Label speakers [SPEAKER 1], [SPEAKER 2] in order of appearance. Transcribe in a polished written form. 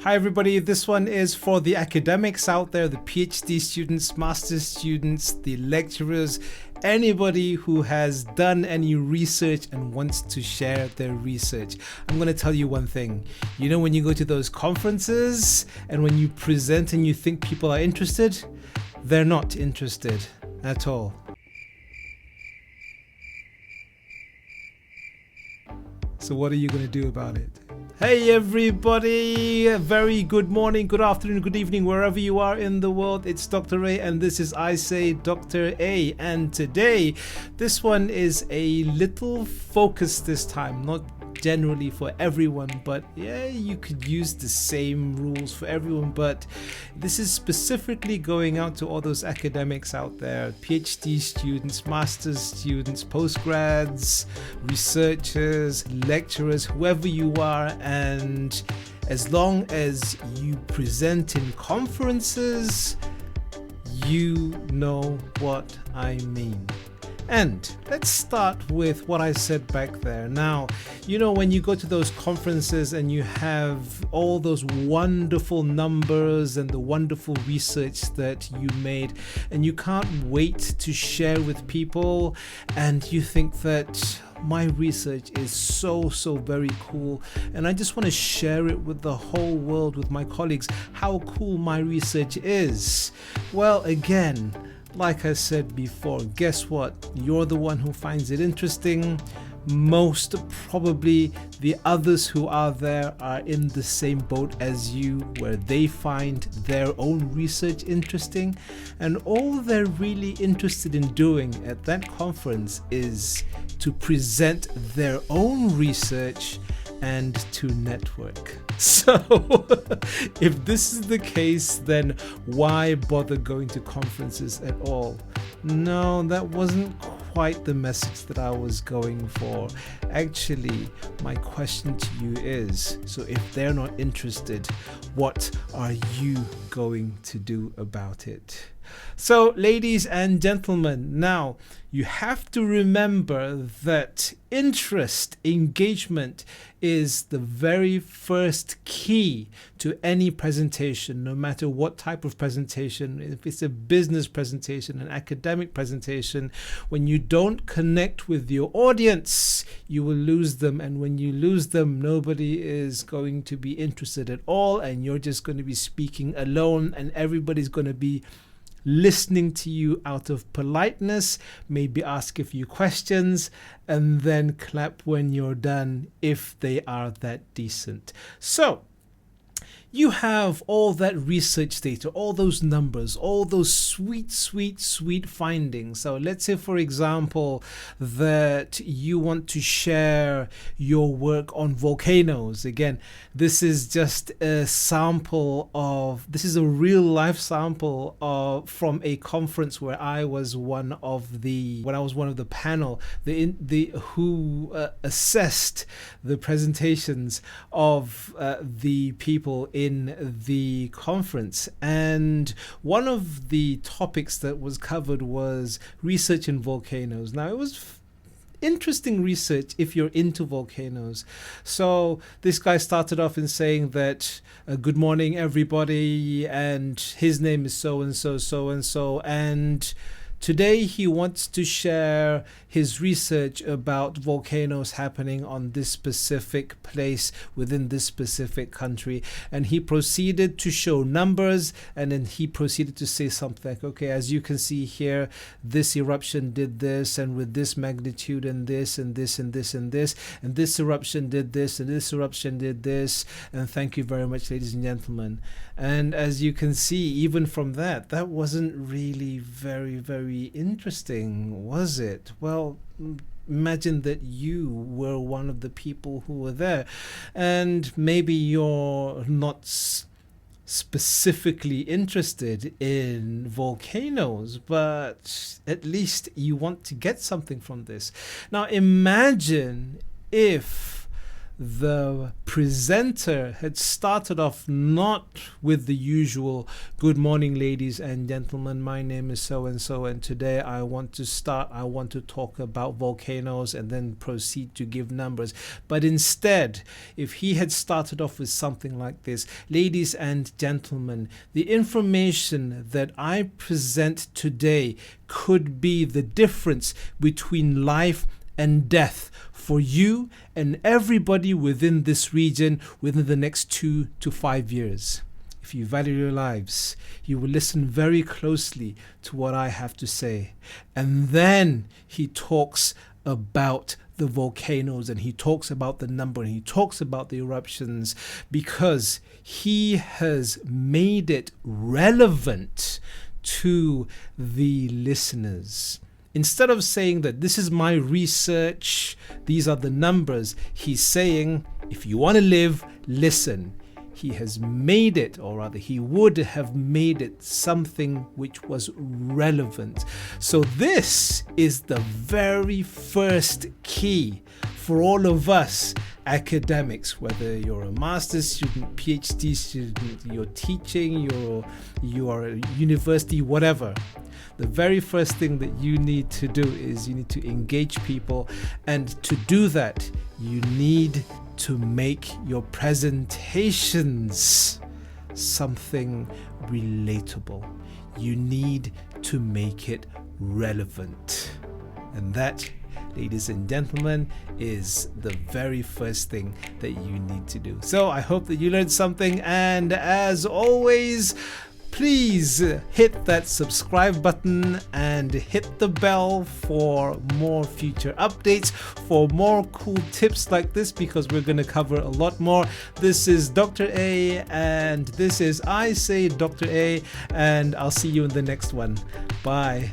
[SPEAKER 1] Hi everybody, this one is for the academics out there, the PhD students, master's students, the lecturers, anybody who has done any research and wants to share their research. I'm going to tell you one thing. You know, when you go to those conferences and when you present and you think people are interested, they're not interested at all. So what are you going to do about it? Hey everybody, a very good morning, good afternoon, good evening, wherever you are in the world. It's Dr. A and this is I Say Dr. A, and today this one is a little focused this time, not generally for everyone, but yeah, you could use the same rules for everyone, but this is specifically going out to all those academics out there, PhD students, master's students, postgrads, researchers, lecturers, whoever you are. And as long as you present in conferences, you know what I mean. And let's start with what I said back there. Now, you know, when you go to those conferences and you have all those wonderful numbers and the wonderful research that you made, and you can't wait to share with people, and you think that my research is so very cool and I just want to share it with the whole world, with my colleagues, how cool my research is. Well, again, like I said before, guess what? You're the one who finds it interesting. Most probably the others who are there are in the same boat as you, where they find their own research interesting, and all they're really interested in doing at that conference is to present their own research and to network. So if this is the case, then why bother going to conferences at all? No, that wasn't quite the message that I was going for. Actually, my question to you is, so if they're not interested, what are you going to do about it? So, ladies and gentlemen, now you have to remember that interest, engagement is the very first key to any presentation, no matter what type of presentation. If it's a business presentation, an academic presentation, when you don't connect with your audience, you will lose them. And when you lose them, nobody is going to be interested at all. And you're just going to be speaking alone, and everybody's going to be listening to you out of politeness, maybe ask a few questions, and then clap when you're done if they are that decent. So you have all that research data, all those numbers, all those sweet findings. So let's say, for example, that you want to share your work on volcanoes. Again, this is just a sample of, this is a real life sample of from a conference where I was one of the panel, who assessed the presentations of the people in the conference. And one of the topics that was covered was research in volcanoes. Now, it was interesting research if you're into volcanoes. So this guy started off in saying that good morning everybody, and his name is so and so, and today he wants to share his research about volcanoes happening on this specific place within this specific country. And he proceeded to show numbers, and then he proceeded to say something like, okay, as you can see here, this eruption did this, and with this magnitude, and this and this and this and this, and this eruption did this, and this eruption did this, and thank you very much, ladies and gentlemen. And as you can see, even from that wasn't really very interesting, was it? Well, imagine that you were one of the people who were there, and maybe you're not specifically interested in volcanoes, but at least you want to get something from this. Now imagine if the presenter had started off not with the usual good morning, ladies and gentlemen, my name is so and so, and today I want to talk about volcanoes and then proceed to give numbers. But instead, if he had started off with something like this: ladies and gentlemen, the information that I present today could be the difference between life and death for you and everybody within this region within the next 2 to 5 years. If you value your lives, you will listen very closely to what I have to say. And then he talks about the volcanoes, and he talks about the number, and he talks about the eruptions, because he has made it relevant to the listeners. Instead of saying that this is my research, these are the numbers, he's saying, if you want to live, listen. He has made it, or rather he would have made it, something which was relevant. So this is the very first key for all of us academics, whether you're a master's student, PhD student, you're teaching, you are a university, whatever. The very first thing that you need to do is you need to engage people, and to do that you need to make your presentations something relatable. You need to make it relevant. And that, ladies and gentlemen, is the very first thing that you need to do. So I hope that you learned something, and as always, please hit that subscribe button and hit the bell for more future updates, for more cool tips like this, because we're going to cover a lot more. This is Dr. A, and this is I Say Dr. A, and I'll see you in the next one. Bye.